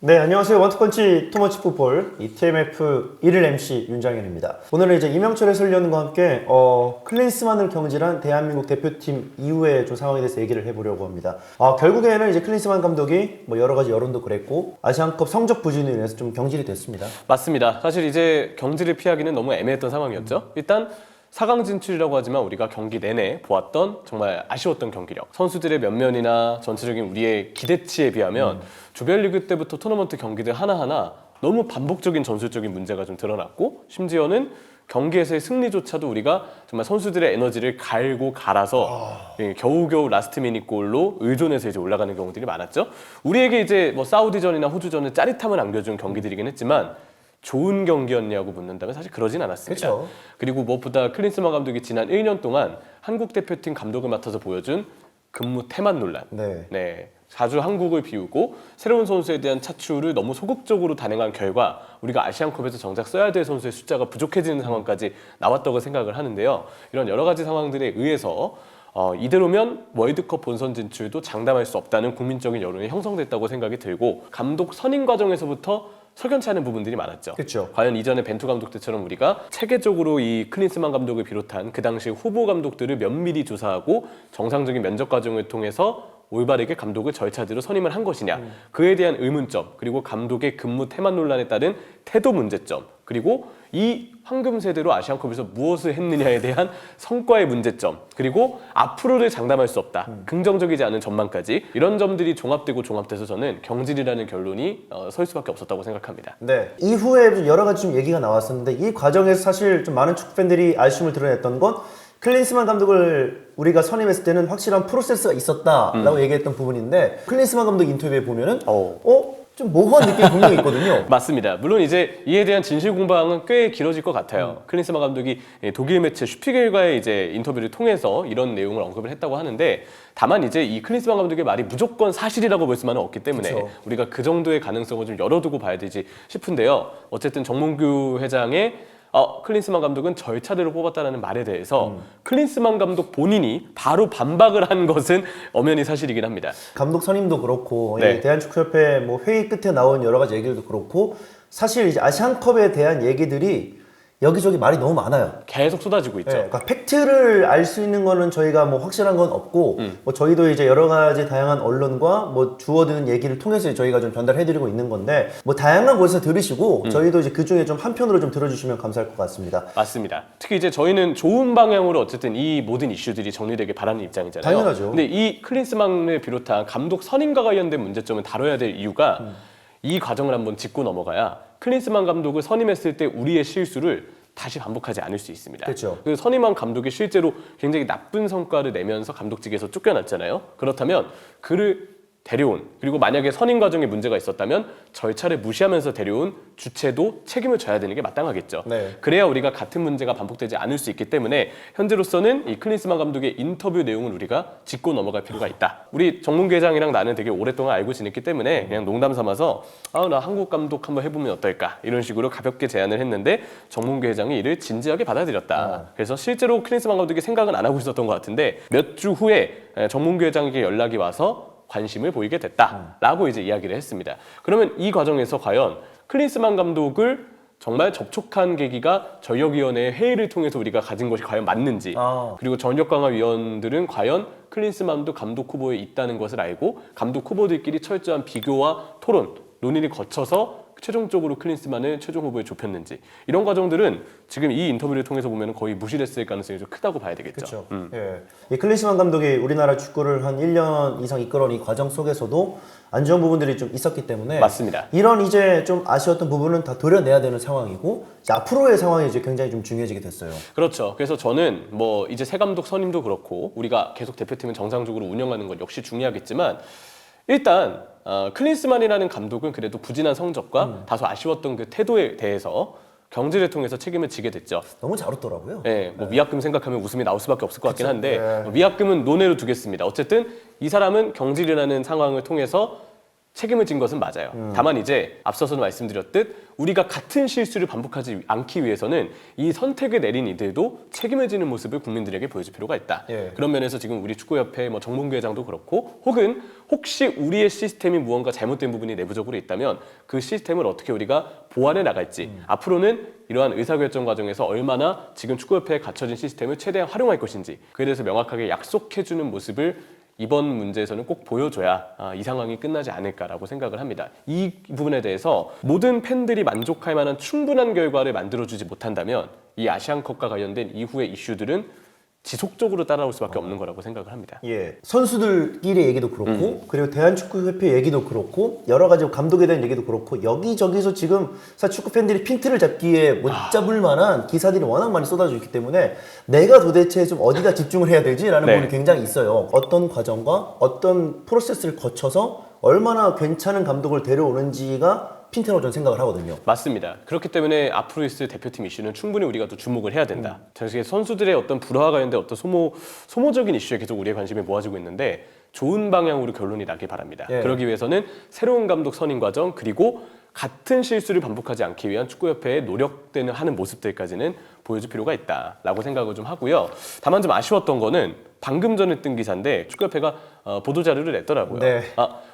네, 안녕하세요. 원투펀치 투머치 풋볼 TMF 1일 MC 윤장현입니다. 오늘은 이제 이명철 해설위원과 함께 클린스만을 경질한 대한민국 대표팀 이후의 좀 상황에 대해서 얘기를 해보려고 합니다. 결국에는 이제 클린스만 감독이 뭐 여러 가지 여론도 그랬고 아시안컵 성적 부진으로 인해서 좀 경질이 됐습니다. 맞습니다. 사실 이제 경질을 피하기는 너무 애매했던 상황이었죠. 일단 4강 진출이라고 하지만 우리가 경기 내내 보았던 정말 아쉬웠던 경기력, 선수들의 면면이나 전체적인 우리의 기대치에 비하면 조별리그 때부터 토너먼트 경기들 하나하나 너무 반복적인 전술적인 문제가 좀 드러났고, 심지어는 경기에서의 승리조차도 우리가 정말 선수들의 에너지를 갈고 갈아서 겨우겨우 라스트 미닛 골로 의존해서 이제 올라가는 경우들이 많았죠. 우리에게 이제 뭐 사우디전이나 호주전은 짜릿함을 안겨준 경기들이긴 했지만 좋은 경기였냐고 묻는다면 사실 그러진 않았습니다. 그쵸. 그리고 무엇보다 클린스만 감독이 지난 1년 동안 한국 대표팀 감독을 맡아서 보여준 근무 태만 논란. 네. 자주 한국을 비우고 새로운 선수에 대한 차출을 너무 소극적으로 단행한 결과 우리가 아시안컵에서 정작 써야 될 선수의 숫자가 부족해지는 상황까지 나왔다고 생각을 하는데요. 이런 여러 가지 상황들에 의해서 이대로면 월드컵 본선 진출도 장담할 수 없다는 국민적인 여론이 형성됐다고 생각이 들고, 감독 선임 과정에서부터 석연치 않은 부분들이 많았죠. 그쵸. 과연 이전에 벤투 감독 때처럼 우리가 체계적으로 이 클린스만 감독을 비롯한 그 당시 후보 감독들을 면밀히 조사하고 정상적인 면접 과정을 통해서 올바르게 감독을 절차대로 선임을 한 것이냐, 그에 대한 의문점, 그리고 감독의 근무 태만 논란에 따른 태도 문제점, 그리고 이 황금 세대로 아시안컵에서 무엇을 했느냐에 대한 성과의 문제점, 그리고 앞으로를 장담할 수 없다, 긍정적이지 않은 전망까지, 이런 점들이 종합돼서 저는 경질이라는 결론이 설 수밖에 없었다고 생각합니다. 네. 이후에 좀 여러 가지 좀 얘기가 나왔었는데 이 과정에서 사실 좀 많은 축구 팬들이 아쉬움을 드러냈던 건 클린스만 감독을 우리가 선임했을 때는 확실한 프로세스가 있었다라고 얘기했던 부분인데, 클린스만 감독 인터뷰에 보면은 좀 모호한 느낌이 분명히 있거든요. 맞습니다. 물론 이제 이에 대한 진실 공방은 꽤 길어질 것 같아요. 클린스만 감독이 독일 매체 슈피겔과의 이제 인터뷰를 통해서 이런 내용을 언급을 했다고 하는데, 다만 이제 이 클린스만 감독의 말이 무조건 사실이라고 볼 수만은 없기 때문에 그쵸. 우리가 그 정도의 가능성을 좀 열어두고 봐야 되지 싶은데요. 어쨌든 정몽규 회장의 클린스만 감독은 절차대로 뽑았다는 말에 대해서 클린스만 감독 본인이 바로 반박을 한 것은 엄연히 사실이긴 합니다. 감독 선임도 그렇고 네. 이 대한축구협회 뭐 회의 끝에 나온 여러 가지 얘기들도 그렇고 사실 이제 아시안컵에 대한 얘기들이 여기저기 말이 너무 많아요. 계속 쏟아지고 있죠. 네, 그러니까 팩트를 알 수 있는 거는 저희가 뭐 확실한 건 없고 뭐 저희도 이제 여러 가지 다양한 언론과 뭐 주워드는 얘기를 통해서 저희가 좀 전달해드리고 있는 건데, 뭐 다양한 곳에서 들으시고 저희도 이제 그 중에 좀 한편으로 좀 들어주시면 감사할 것 같습니다. 맞습니다. 특히 이제 저희는 좋은 방향으로 어쨌든 이 모든 이슈들이 정리되길 바라는 입장이잖아요. 당연하죠. 근데 이 클린스만을 비롯한 감독 선임과 관련된 문제점을 다뤄야 될 이유가 이 과정을 한번 짚고 넘어가야 클린스만 감독을 선임했을 때 우리의 실수를 다시 반복하지 않을 수 있습니다. 그렇죠. 그 선임한 감독이 실제로 굉장히 나쁜 성과를 내면서 감독직에서 쫓겨났잖아요. 그렇다면 그를 데려온, 그리고 만약에 선임 과정에 문제가 있었다면 절차를 무시하면서 데려온 주체도 책임을 져야 되는 게 마땅하겠죠. 네. 그래야 우리가 같은 문제가 반복되지 않을 수 있기 때문에 현재로서는 이 클린스만 감독의 인터뷰 내용을 우리가 짚고 넘어갈 필요가 있다. 우리 정몽규 회장이랑 나는 되게 오랫동안 알고 지냈기 때문에 그냥 농담 삼아서 나 한국 감독 한번 해보면 어떨까, 이런 식으로 가볍게 제안을 했는데 정몽규 회장이 이를 진지하게 받아들였다. 그래서 실제로 클린스만 감독이 생각은 안 하고 있었던 것 같은데 몇 주 후에 정몽규 회장에게 연락이 와서 관심을 보이게 됐다라고 이제 이야기를 했습니다. 그러면 이 과정에서 과연 클린스만 감독을 정말 접촉한 계기가 전력위원회의 회의를 통해서 우리가 가진 것이 과연 맞는지, 그리고 전력 강화 위원들은 과연 클린스만도 감독 후보에 있다는 것을 알고 감독 후보들끼리 철저한 비교와 토론, 논의를 거쳐서 최종적으로 클린스만을 최종 후보에 좁혔는지, 이런 과정들은 지금 이 인터뷰를 통해서 보면 거의 무시됐을 가능성이 좀 크다고 봐야 되겠죠. 그렇죠. 예. 이 클린스만 감독이 우리나라 축구를 한 1년 이상 이끌어온 이 과정 속에서도 안 좋은 부분들이 좀 있었기 때문에 맞습니다. 이런 이제 좀 아쉬웠던 부분은 다 도려내야 되는 상황이고, 이제 앞으로의 상황이 이제 굉장히 좀 중요해지게 됐어요. 그렇죠. 그래서 저는 뭐 이제 새 감독 선임도 그렇고 우리가 계속 대표팀을 정상적으로 운영하는 건 역시 중요하겠지만, 일단 클린스만이라는 감독은 그래도 부진한 성적과 다소 아쉬웠던 그 태도에 대해서 경질을 통해서 책임을 지게 됐죠. 너무 잘 웃더라고요. 네, 뭐 위약금 생각하면 웃음이 나올 수밖에 없을 것 같긴 그쵸. 한데 위약금은 논외로 두겠습니다. 어쨌든 이 사람은 경질이라는 상황을 통해서 책임을 진 것은 맞아요. 다만 이제 앞서서도 말씀드렸듯 우리가 같은 실수를 반복하지 않기 위해서는 이 선택을 내린 이들도 책임을 지는 모습을 국민들에게 보여줄 필요가 있다. 예. 그런 면에서 지금 우리 축구협회 뭐 정몽규 회장도 그렇고 혹은 혹시 우리의 시스템이 무언가 잘못된 부분이 내부적으로 있다면 그 시스템을 어떻게 우리가 보완해 나갈지 앞으로는 이러한 의사결정 과정에서 얼마나 지금 축구협회에 갖춰진 시스템을 최대한 활용할 것인지 그에 대해서 명확하게 약속해주는 모습을 이번 문제에서는 꼭 보여줘야 이 상황이 끝나지 않을까라고 생각을 합니다. 이 부분에 대해서 모든 팬들이 만족할 만한 충분한 결과를 만들어주지 못한다면 이 아시안컵과 관련된 이후의 이슈들은 지속적으로 따라올 수밖에 없는 거라고 생각을 합니다. 예, 선수들끼리 얘기도 그렇고 그리고 대한축구협회 얘기도 그렇고 여러 가지 감독에 대한 얘기도 그렇고 여기저기서 지금 사실 축구 팬들이 핀트를 잡기에 못 잡을 만한 기사들이 워낙 많이 쏟아져 있기 때문에 내가 도대체 좀 어디다 집중을 해야 되지라는 네. 부분이 굉장히 있어요. 어떤 과정과 어떤 프로세스를 거쳐서 얼마나 괜찮은 감독을 데려오는지가 핀트라고 저는 생각을 하거든요. 맞습니다. 그렇기 때문에 앞으로 있을 대표팀 이슈는 충분히 우리가 또 주목을 해야 된다. 사실 선수들의 어떤 불화와 관련된 어떤 소모적인 이슈에 계속 우리의 관심이 모아지고 있는데 좋은 방향으로 결론이 나길 바랍니다. 예. 그러기 위해서는 새로운 감독 선임 과정 그리고 같은 실수를 반복하지 않기 위한 축구협회의 노력되는 하는 모습들까지는 보여줄 필요가 있다라고 생각을 좀 하고요. 다만 좀 아쉬웠던 거는 방금 전에 뜬 기사인데 축구협회가 보도자료를 냈더라고요. 네.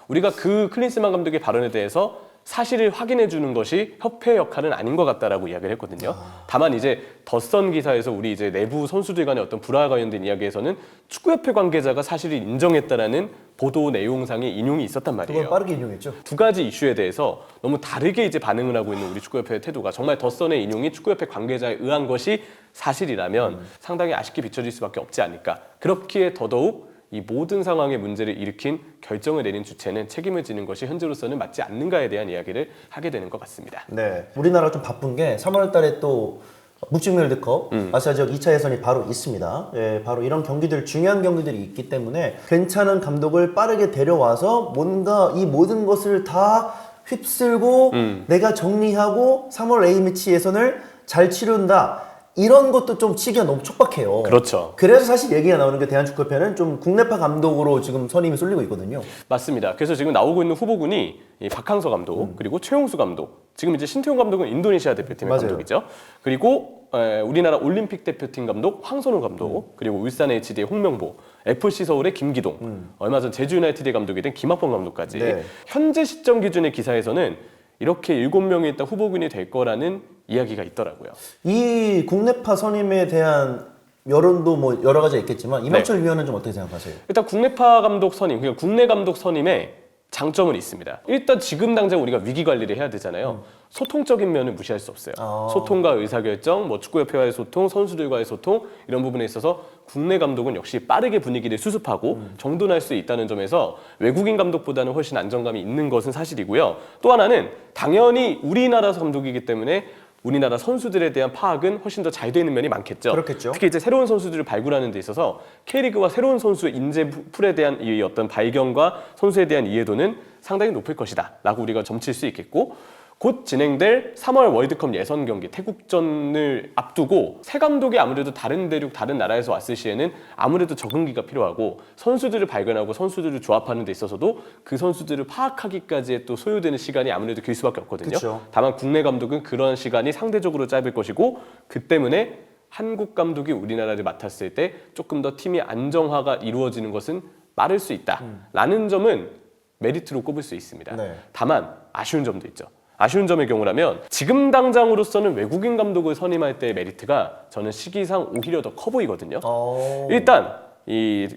우리가 그 클린스만 감독의 발언에 대해서 사실을 확인해 주는 것이 협회 역할은 아닌 것 같다라고 이야기를 했거든요. 다만 이제 더선 기사에서 우리 이제 내부 선수들 간의 어떤 불화와 관련된 이야기에서는 축구협회 관계자가 사실을 인정했다라는 보도 내용상의 인용이 있었단 말이에요. 그걸 빠르게 인용했죠. 두 가지 이슈에 대해서 너무 다르게 이제 반응을 하고 있는 우리 축구협회의 태도가 정말 더선의 인용이 축구협회 관계자에 의한 것이 사실이라면 상당히 아쉽게 비춰질 수밖에 없지 않을까. 그렇기에 더더욱 이 모든 상황의 문제를 일으킨 결정을 내린 주체는 책임을 지는 것이 현재로서는 맞지 않는가에 대한 이야기를 하게 되는 것 같습니다. 네, 우리나라가 좀 바쁜 게 3월 달에 또 북중 월드컵 아시아 지역 2차 예선이 바로 있습니다. 예, 바로 이런 경기들 중요한 경기들이 있기 때문에 괜찮은 감독을 빠르게 데려와서 뭔가 이 모든 것을 다 휩쓸고 내가 정리하고 3월 A매치 예선을 잘 치른다. 이런 것도 좀 치기가 너무 촉박해요. 그렇죠. 그래서 사실 얘기가 나오는 게 대한축구협회는 좀 국내파 감독으로 지금 선임이 쏠리고 있거든요. 맞습니다. 그래서 지금 나오고 있는 후보군이 이 박항서 감독 그리고 최용수 감독 지금 이제 신태용 감독은 인도네시아 대표팀의 맞아요. 감독이죠. 그리고 우리나라 올림픽 대표팀 감독 황선우 감독 그리고 울산 HD의 홍명보 FC 서울의 김기동 얼마 전 제주 유나이티드의 감독이 된 김학범 감독까지 네. 현재 시점 기준의 기사에서는 이렇게 7명이 일단 후보군이 될 거라는 이야기가 있더라고요. 이 국내파 선임에 대한 여론도 뭐 여러 가지가 있겠지만 이명철 위원은 좀 어떻게 생각하세요? 일단 국내파 감독 선임, 그러니까 국내 감독 선임에 장점은 있습니다. 일단 지금 당장 우리가 위기 관리를 해야 되잖아요. 소통적인 면을 무시할 수 없어요. 소통과 의사결정, 뭐 축구협회와의 소통, 선수들과의 소통 이런 부분에 있어서 국내 감독은 역시 빠르게 분위기를 수습하고 정돈할 수 있다는 점에서 외국인 감독보다는 훨씬 안정감이 있는 것은 사실이고요. 또 하나는 당연히 우리나라 감독이기 때문에 우리나라 선수들에 대한 파악은 훨씬 더 잘 되는 면이 많겠죠. 그렇겠죠. 특히 이제 새로운 선수들을 발굴하는 데 있어서 K리그와 새로운 선수 인재 풀에 대한 이 어떤 발견과 선수에 대한 이해도는 상당히 높을 것이다라고 우리가 점칠 수 있겠고 곧 진행될 3월 월드컵 예선 경기 태국전을 앞두고 새 감독이 아무래도 다른 대륙 다른 나라에서 왔을 시에는 아무래도 적응기가 필요하고 선수들을 발견하고 선수들을 조합하는 데 있어서도 그 선수들을 파악하기까지의 또 소요되는 시간이 아무래도 길 수밖에 없거든요. 그쵸. 다만 국내 감독은 그런 시간이 상대적으로 짧을 것이고 그 때문에 한국 감독이 우리나라를 맡았을 때 조금 더 팀이 안정화가 이루어지는 것은 빠를 수 있다라는 점은 메리트로 꼽을 수 있습니다. 네. 다만 아쉬운 점도 있죠. 아쉬운 점의 경우라면 지금 당장으로서는 외국인 감독을 선임할 때의 메리트가 저는 시기상 오히려 더 커 보이거든요. 일단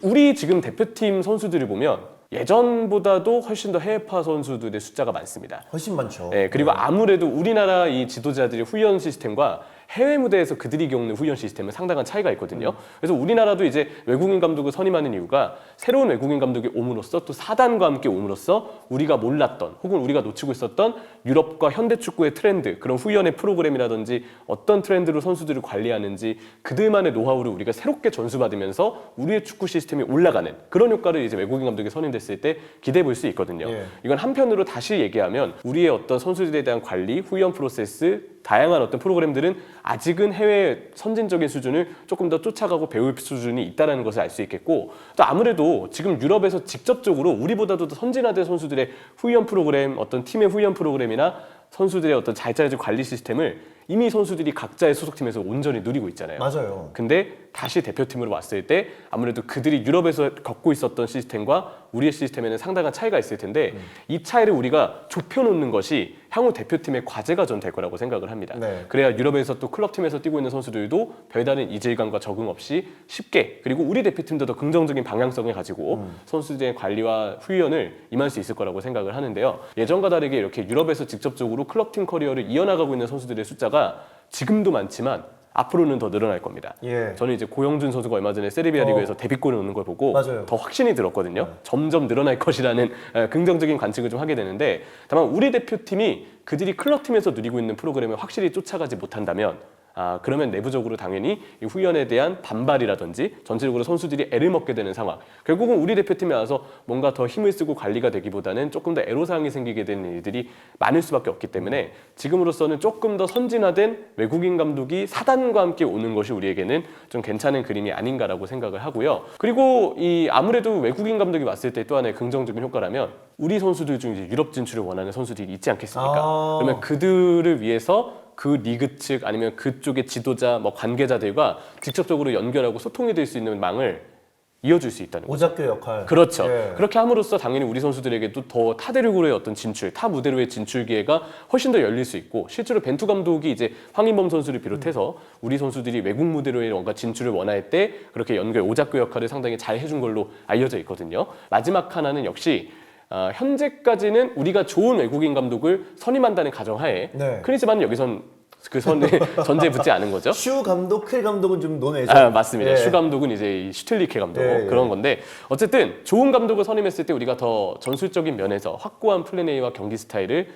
우리 지금 대표팀 선수들을 보면 예전보다도 훨씬 더 해외파 선수들의 숫자가 많습니다. 훨씬 많죠. 네, 그리고 아무래도 우리나라 이 지도자들의 훈련 시스템과 해외 무대에서 그들이 겪는 훈련 시스템은 상당한 차이가 있거든요. 그래서 우리나라도 이제 외국인 감독을 선임하는 이유가 새로운 외국인 감독이 옴으로써 또 사단과 함께 옴으로써 우리가 몰랐던 혹은 우리가 놓치고 있었던 유럽과 현대 축구의 트렌드, 그런 훈련의 프로그램이라든지 어떤 트렌드로 선수들을 관리하는지 그들만의 노하우를 우리가 새롭게 전수받으면서 우리의 축구 시스템이 올라가는 그런 효과를 이제 외국인 감독이 선임됐을 때 기대해 볼 수 있거든요. 예. 이건 한편으로 다시 얘기하면 우리의 어떤 선수들에 대한 관리, 훈련 프로세스 다양한 어떤 프로그램들은 아직은 해외 선진적인 수준을 조금 더 쫓아가고 배울 수준이 있다는 것을 알 수 있겠고, 또 아무래도 지금 유럽에서 직접적으로 우리보다도 더 선진화된 선수들의 후위원 프로그램, 어떤 팀의 후위원 프로그램이나 선수들의 어떤 자유자재 관리 시스템을 이미 선수들이 각자의 소속팀에서 온전히 누리고 있잖아요. 맞아요. 근데 다시 대표팀으로 왔을 때 아무래도 그들이 유럽에서 겪고 있었던 시스템과 우리의 시스템에는 상당한 차이가 있을 텐데 이 차이를 우리가 좁혀놓는 것이 향후 대표팀의 과제가 전 될 거라고 생각을 합니다. 네. 그래야 유럽에서 또 클럽팀에서 뛰고 있는 선수들도 별다른 이질감과 적응 없이 쉽게, 그리고 우리 대표팀도 더 긍정적인 방향성을 가지고 선수들의 관리와 후위원을 임할 수 있을 거라고 생각을 하는데요. 예전과 다르게 이렇게 유럽에서 직접적으로 클럽팀 커리어를 이어나가고 있는 선수들의 숫자가 지금도 많지만 앞으로는 더 늘어날 겁니다. 예. 저는 이제 고영준 선수가 얼마 전에 세르비아 리그에서 데뷔골을 넣는 걸 보고 맞아요. 더 확신이 들었거든요. 점점 늘어날 것이라는 긍정적인 관측을 좀 하게 되는데, 다만 우리 대표팀이 그들이 클럽팀에서 누리고 있는 프로그램을 확실히 쫓아가지 못한다면 그러면 내부적으로 당연히 이 후위원에 대한 반발이라든지 전체적으로 선수들이 애를 먹게 되는 상황, 결국은 우리 대표팀에 와서 뭔가 더 힘을 쓰고 관리가 되기보다는 조금 더 애로사항이 생기게 되는 일들이 많을 수밖에 없기 때문에 지금으로서는 조금 더 선진화된 외국인 감독이 사단과 함께 오는 것이 우리에게는 좀 괜찮은 그림이 아닌가라고 생각을 하고요. 그리고 이 아무래도 외국인 감독이 왔을 때 또 하나의 긍정적인 효과라면 우리 선수들 중 이제 유럽 진출을 원하는 선수들이 있지 않겠습니까? 그러면 그들을 위해서 그 리그 측 아니면 그쪽의 지도자, 뭐 관계자들과 직접적으로 연결하고 소통이 될 수 있는 망을 이어줄 수 있다는 거죠. 오작교 역할. 그렇죠. 예. 그렇게 함으로써 당연히 우리 선수들에게도 더 타 대륙으로의 어떤 진출, 타 무대로의 진출 기회가 훨씬 더 열릴 수 있고, 실제로 벤투 감독이 이제 황인범 선수를 비롯해서 우리 선수들이 외국 무대로의 뭔가 진출을 원할 때 그렇게 연결 오작교 역할을 상당히 잘 해준 걸로 알려져 있거든요. 마지막 하나는 역시 현재까지는 우리가 좋은 외국인 감독을 선임한다는 가정하에 네. 크리스만은 여기선 그 선에 전제에 붙지 않은 거죠. 슈 감독, 클 감독은 좀 논외죠. 맞습니다. 예. 슈 감독은 이제 이 슈틸리케 감독 예, 예. 그런 건데, 어쨌든 좋은 감독을 선임했을 때 우리가 더 전술적인 면에서 확고한 플랜 A와 경기 스타일을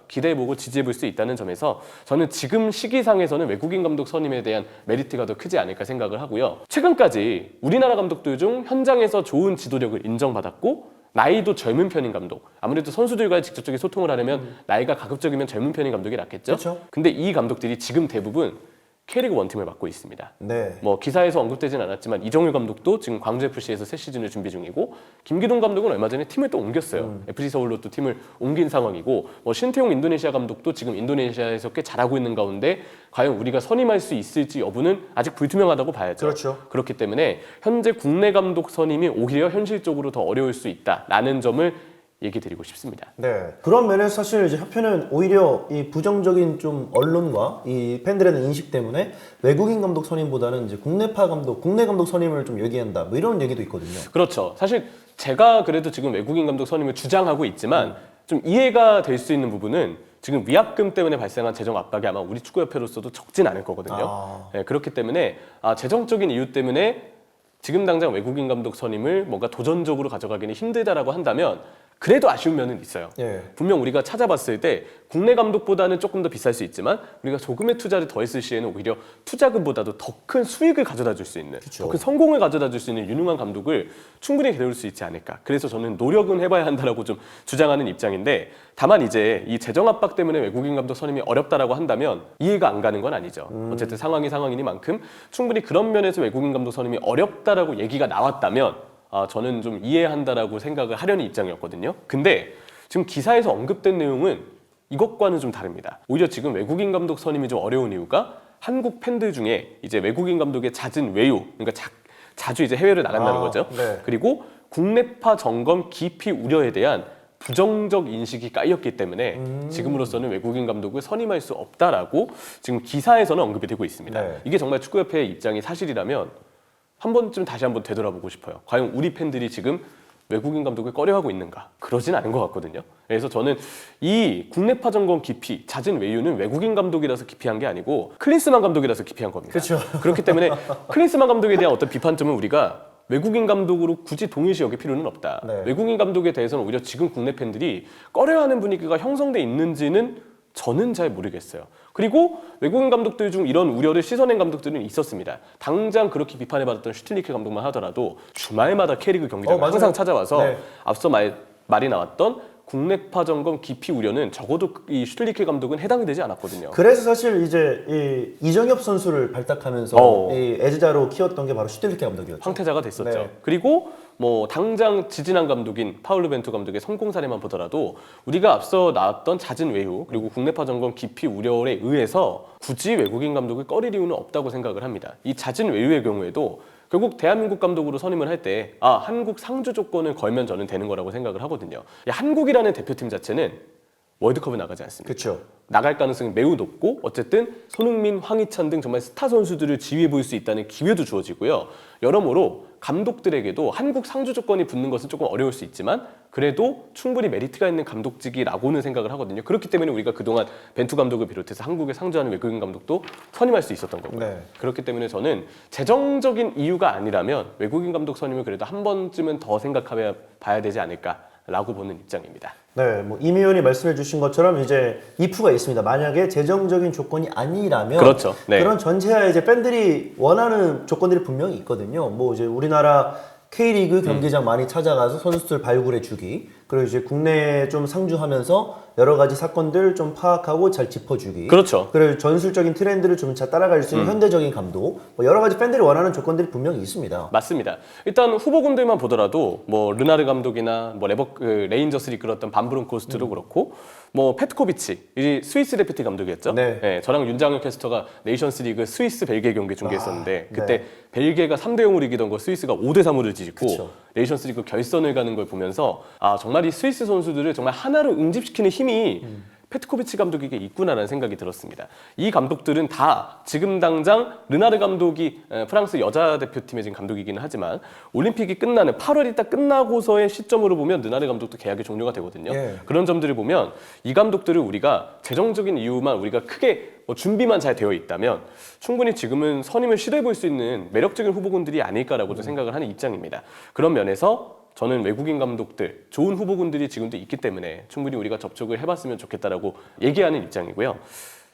기대해보고 지지해볼 수 있다는 점에서 저는 지금 시기상에서는 외국인 감독 선임에 대한 메리트가 더 크지 않을까 생각을 하고요. 최근까지 우리나라 감독들 중 현장에서 좋은 지도력을 인정받았고 나이도 젊은 편인 감독, 아무래도 선수들과 직접적인 소통을 하려면 나이가 가급적이면 젊은 편인 감독이 낫겠죠? 그렇죠. 근데 이 감독들이 지금 대부분 K리그 1팀을 맡고 있습니다. 네. 뭐 기사에서 언급되진 않았지만 이정효 감독도 지금 광주 FC에서 새 시즌을 준비 중이고, 김기동 감독은 얼마 전에 팀을 또 옮겼어요. FC 서울로 또 팀을 옮긴 상황이고, 뭐 신태용 인도네시아 감독도 지금 인도네시아에서 꽤 잘하고 있는 가운데 과연 우리가 선임할 수 있을지 여부는 아직 불투명하다고 봐야죠. 그렇죠. 그렇기 때문에 현재 국내 감독 선임이 오히려 현실적으로 더 어려울 수 있다라는 점을 얘기 드리고 싶습니다. 네. 그런 면에서 사실 이제 협회는 오히려 이 부정적인 좀 언론과 이 팬들의 인식 때문에 외국인 감독 선임보다는 이제 국내파 감독, 국내 감독 선임을 좀 얘기한다. 뭐 이런 얘기도 있거든요. 그렇죠. 사실 제가 그래도 지금 외국인 감독 선임을 주장하고 있지만 좀 이해가 될 수 있는 부분은 지금 위약금 때문에 발생한 재정 압박이 아마 우리 축구협회로서도 적진 않을 거거든요. 네, 그렇기 때문에 재정적인 이유 때문에 지금 당장 외국인 감독 선임을 뭔가 도전적으로 가져가기는 힘들다라고 한다면 그래도 아쉬운 면은 있어요. 예. 분명 우리가 찾아봤을 때 국내 감독보다는 조금 더 비쌀 수 있지만 우리가 조금의 투자를 더했을 시에는 오히려 투자금보다도 더 큰 수익을 가져다 줄 수 있는, 더 큰 성공을 가져다 줄 수 있는 유능한 감독을 충분히 기다릴 수 있지 않을까. 그래서 저는 노력은 해봐야 한다라고 좀 주장하는 입장인데, 다만 이제 이 재정 압박 때문에 외국인 감독 선임이 어렵다라고 한다면 이해가 안 가는 건 아니죠. 어쨌든 상황이 상황이니만큼 충분히 그런 면에서 외국인 감독 선임이 어렵다라고 얘기가 나왔다면 저는 좀 이해한다라고 생각을 하려는 입장이었거든요. 근데 지금 기사에서 언급된 내용은 이것과는 좀 다릅니다. 오히려 지금 외국인 감독 선임이 좀 어려운 이유가 한국 팬들 중에 이제 외국인 감독의 잦은 외유, 그러니까 자주 이제 해외를 나간다는 거죠. 네. 그리고 국내파 점검 기피 우려에 대한 부정적 인식이 깔렸기 때문에 지금으로서는 외국인 감독을 선임할 수 없다라고 지금 기사에서는 언급이 되고 있습니다. 네. 이게 정말 축구협회의 입장이 사실이라면 한 번쯤 다시 한번 되돌아보고 싶어요. 과연 우리 팬들이 지금 외국인 감독을 꺼려하고 있는가? 그러진 않은 것 같거든요. 그래서 저는 이 국내파 점검 기피, 잦은 외유는 외국인 감독이라서 기피한 게 아니고 클린스만 감독이라서 기피한 겁니다. 그렇죠. 그렇기 때문에 클린스만 감독에 대한 어떤 비판점은 우리가 외국인 감독으로 굳이 동일시 여길 필요는 없다. 네. 외국인 감독에 대해서는 오히려 지금 국내 팬들이 꺼려하는 분위기가 형성돼 있는지는 저는 잘 모르겠어요. 그리고 외국인 감독들 중 이런 우려를 씻어낸 감독들은 있었습니다. 당장 그렇게 비판을 받았던 슈틸리케 감독만 하더라도 주말마다 K리그 경기장을 맞아요. 항상 찾아와서 네. 앞서 말이 나왔던 국내파 점검 기피 우려는 적어도 이 슈틸리케 감독은 해당이 되지 않았거든요. 그래서 사실 이제 이 이정엽 선수를 발탁하면서 이 애지자로 키웠던 게 바로 슈틸리케 감독이었죠. 황태자가 됐었죠. 네. 그리고 뭐 당장 지지난 감독인 파울루 벤투 감독의 성공 사례만 보더라도 우리가 앞서 나왔던 잦은 외유 그리고 국내파 점검 기피 우려에 의해서 굳이 외국인 감독을 꺼릴 이유는 없다고 생각을 합니다. 이 잦은 외유의 경우에도 결국 대한민국 감독으로 선임을 할 때 한국 상주 조건을 걸면 저는 되는 거라고 생각을 하거든요. 한국이라는 대표팀 자체는 월드컵에 나가지 않습니다. 그렇죠. 나갈 가능성이 매우 높고 어쨌든 손흥민, 황희찬 등 정말 스타 선수들을 지휘해 볼 수 있다는 기회도 주어지고요. 여러모로 감독들에게도 한국 상주 조건이 붙는 것은 조금 어려울 수 있지만 그래도 충분히 메리트가 있는 감독직이라고는 생각을 하거든요. 그렇기 때문에 우리가 그동안 벤투 감독을 비롯해서 한국에 상주하는 외국인 감독도 선임할 수 있었던 거고요. 네. 그렇기 때문에 저는 재정적인 이유가 아니라면 외국인 감독 선임을 그래도 한 번쯤은 더 생각해 봐야 되지 않을까라고 보는 입장입니다. 네, 뭐 임 의원이 말씀해주신 것처럼 이제 if가 있습니다. 만약에 재정적인 조건이 아니라면, 그렇죠. 네. 그런 전체하에 이제 팬들이 원하는 조건들이 분명히 있거든요. 뭐 이제 우리나라 K리그 경기장 많이 찾아가서 선수들 발굴해주기, 그리고 이제 국내에 좀 상주하면서 여러 가지 사건들 좀 파악하고 잘 짚어주기. 그렇죠. 그리고 전술적인 트렌드를 좀 잘 따라갈 수 있는 현대적인 감독, 뭐 여러 가지 팬들이 원하는 조건들이 분명히 있습니다. 맞습니다. 일단 후보군들만 보더라도 뭐 르나르 감독이나 뭐 레인저스를 이끌었던 반브론코스트도 그렇고 뭐 페트코비치 이 스위스 대표팀 감독이었죠. 네. 저랑 윤장현 캐스터가 네이션스리그 스위스 벨기에 경기 중계했었는데 그때 네. 벨기에가 3대 0으로 이기던 거 스위스가 5대 3으로 뒤집고 그쵸. 네이션스리그 결선을 가는 걸 보면서 정말 이 스위스 선수들을 정말 하나로 응집시키는 힘이 페트코비치 감독에게 있구나라는 생각이 들었습니다. 이 감독들은 다 지금 당장 르나르 감독이 프랑스 여자 대표팀의 지금 감독이기는 하지만 올림픽이 끝나는 8월이 딱 끝나고서의 시점으로 보면 르나르 감독도 계약이 종료가 되거든요. 예. 그런 점들을 보면 이 감독들을 우리가 재정적인 이유만 우리가 크게 준비만 잘 되어 있다면 충분히 지금은 선임을 시도해 볼 수 있는 매력적인 후보군들이 아닐까라고도 생각을 하는 입장입니다. 그런 면에서 저는 외국인 감독들, 좋은 후보군들이 지금도 있기 때문에 충분히 우리가 접촉을 해봤으면 좋겠다라고 얘기하는 입장이고요.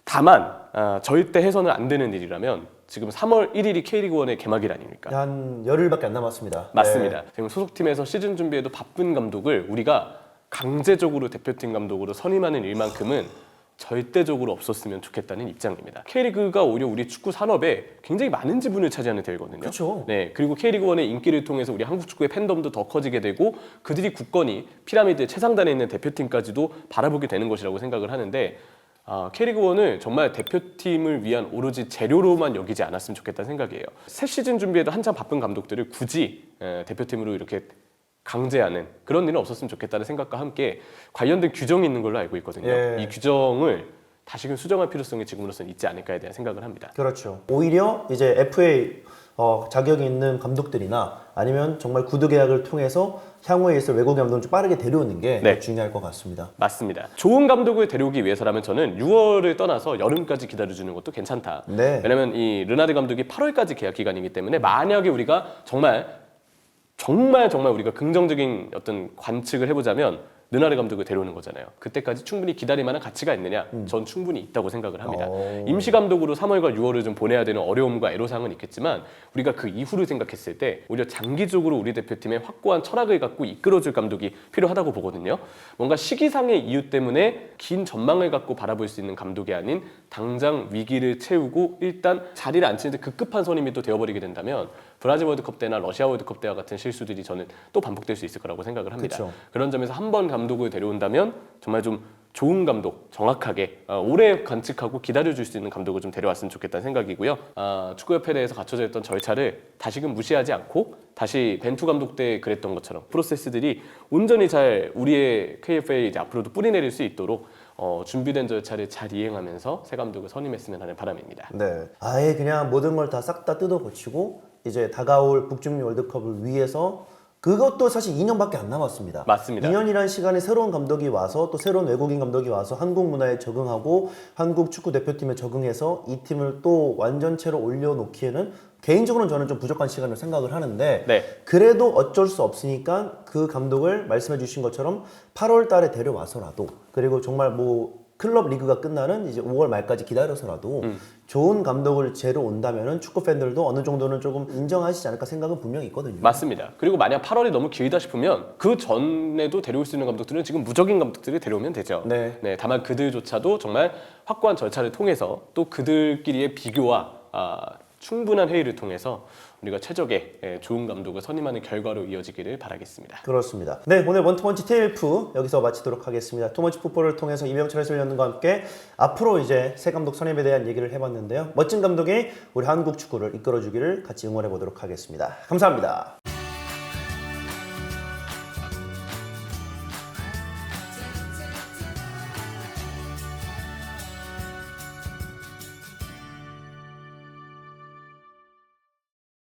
다만 절대 해서는 안 되는 일이라면 지금 3월 1일이 K리그1의 개막일 아닙니까? 한 열흘밖에 안 남았습니다. 맞습니다. 지금 소속팀에서 시즌 준비에도 바쁜 감독을 우리가 강제적으로 대표팀 감독으로 선임하는 일만큼은 절대적으로 없었으면 좋겠다는 입장입니다. K리그가 오히려 우리 축구 산업에 굉장히 많은 지분을 차지하는 대회거든요. 그렇죠. 네, 그리고 K리그1의 인기를 통해서 우리 한국 축구의 팬덤도 더 커지게 되고 그들이 굳건히 피라미드 최상단에 있는 대표팀까지도 바라보게 되는 것이라고 생각을 하는데 K리그1을 정말 대표팀을 위한 오로지 재료로만 여기지 않았으면 좋겠다는 생각이에요. 새 시즌 준비에도 한참 바쁜 감독들을 굳이 대표팀으로 이렇게 강제하는 그런 일은 없었으면 좋겠다는 생각과 함께 관련된 규정이 있는 걸로 알고 있거든요. 예. 이 규정을 다시금 수정할 필요성이 지금으로서는 있지 않을까에 대한 생각을 합니다. 그렇죠. 오히려 이제 FA 자격이 있는 감독들이나 아니면 정말 구두 계약을 통해서 향후에 있을 외국 감독을 좀 빠르게 데려오는 게 네. 중요할 것 같습니다. 맞습니다. 좋은 감독을 데려오기 위해서라면 저는 6월을 떠나서 여름까지 기다려주는 것도 괜찮다. 네. 왜냐하면 이 르나르 감독이 8월까지 계약 기간이기 때문에 만약에 우리가 정말 우리가 긍정적인 어떤 관측을 해보자면 르나르 감독을 데려오는 거잖아요. 그때까지 충분히 기다릴 만한 가치가 있느냐? 전 충분히 있다고 생각을 합니다. 임시 감독으로 3월과 6월을 좀 보내야 되는 어려움과 애로사항은 있겠지만 우리가 그 이후를 생각했을 때 오히려 장기적으로 우리 대표팀의 확고한 철학을 갖고 이끌어줄 감독이 필요하다고 보거든요. 뭔가 시기상의 이유 때문에 긴 전망을 갖고 바라볼 수 있는 감독이 아닌 당장 위기를 채우고 일단 자리를 앉히는데 급급한 선임이 또 되어버리게 된다면 브라질 월드컵 때나 러시아 월드컵 때와 같은 실수들이 저는 또 반복될 수 있을 거라고 생각을 합니다. 그쵸. 그런 점에서 한 번 감독을 데려온다면 정말 좀 좋은 감독, 정확하게 오래 관측하고 기다려줄 수 있는 감독을 좀 데려왔으면 좋겠다는 생각이고요. 축구협회에 대해서 갖춰져 있던 절차를 다시금 무시하지 않고 다시 벤투 감독 때 그랬던 것처럼 프로세스들이 온전히 잘 우리의 KFA에 이제 앞으로도 뿌리내릴 수 있도록 준비된 절차를 잘 이행하면서 새 감독을 선임했으면 하는 바람입니다. 네. 아예 그냥 모든 걸 다 싹 다 뜯어 고치고 이제 다가올 북중미 월드컵을 위해서 그것도 사실 2년밖에 안 남았습니다. 맞습니다. 2년이라는 시간에 새로운 감독이 와서 또 새로운 외국인 감독이 와서 한국 문화에 적응하고 한국 축구 대표팀에 적응해서 이 팀을 또 완전체로 올려놓기에는 개인적으로는 저는 좀 부족한 시간을 생각을 하는데 네. 그래도 어쩔 수 없으니까 그 감독을 말씀해 주신 것처럼 8월 달에 데려와서라도 그리고 정말 뭐 클럽 리그가 끝나는 이제 5월 말까지 기다려서라도 좋은 감독을 재로 온다면은 축구 팬들도 어느 정도는 조금 인정하시지 않을까 생각은 분명히 있거든요. 맞습니다. 그리고 만약 8월이 너무 길다 싶으면 그 전에도 데려올 수 있는 감독들은 지금 무적인 감독들을 데려오면 되죠. 네. 다만 그들조차도 정말 확고한 절차를 통해서 또 그들끼리의 비교와 충분한 회의를 통해서 우리가 최적의 좋은 감독을 선임하는 결과로 이어지기를 바라겠습니다. 그렇습니다. 네, 오늘 원투원치 TMF 여기서 마치도록 하겠습니다. 투머치 풋볼을 통해서 이명철 해설위원과 함께 앞으로 이제 새 감독 선임에 대한 얘기를 해봤는데요. 멋진 감독이 우리 한국 축구를 이끌어주기를 같이 응원해 보도록 하겠습니다. 감사합니다.